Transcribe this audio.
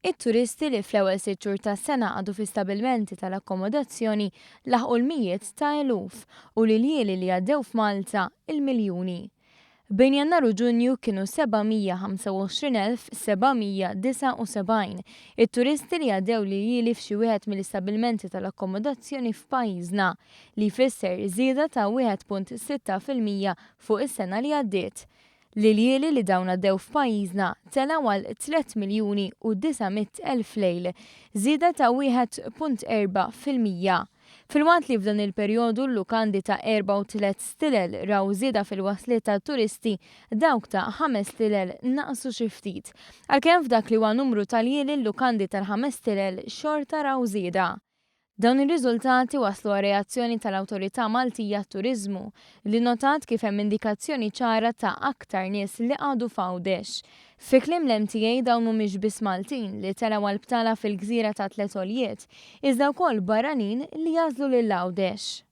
It-turisti li fl-ewwel 6 xhur tas-sena għadu fi stabilmenti tal-akkomodazzjoni laħqu l-mijiet ta' eluf u l-ilieli li għaddew f'Malta il-miljuni. Bejn Jannar u Ġunju kienu 725,779 it-turisti li għaddew l-ilieli f'xi wieħed mill-istabilmenti tal-akkomodazzjoni f'pajjiżna li jfisser żieda ta' 1.6% fuq is-sena li għaddiet. L-ilieli li dawn għaddew f'pajjiżna telaw għal 3,900,000 lejl, żieda ta' 1.4%. Fil-waqt li f'dan il-perjodu l-lukandi ta' 4 u 3 stilel raw żieda fil-wasliet ta' turisti dawk ta' 5 stilel naqsu xi ftit. Għalkemm f'dak li huwa numru tal-ilieli l-lukandi tal-5 stilel xorta raw żieda. Dawn ir-riżultati waslu għal reazzjoni tal-Awtorità Maltija għat-Turiżmu li notat kif hemm indikazzjoni ċara ta' aktar nies li għadu f'Għawdex. Fi kliem l-MTA dawn mhumiex biss Maltin li telgħu għall-btala fil-Gżira ta' Tlet Għoljiet, iżda wkoll barranin li jażlu lil Għawdex.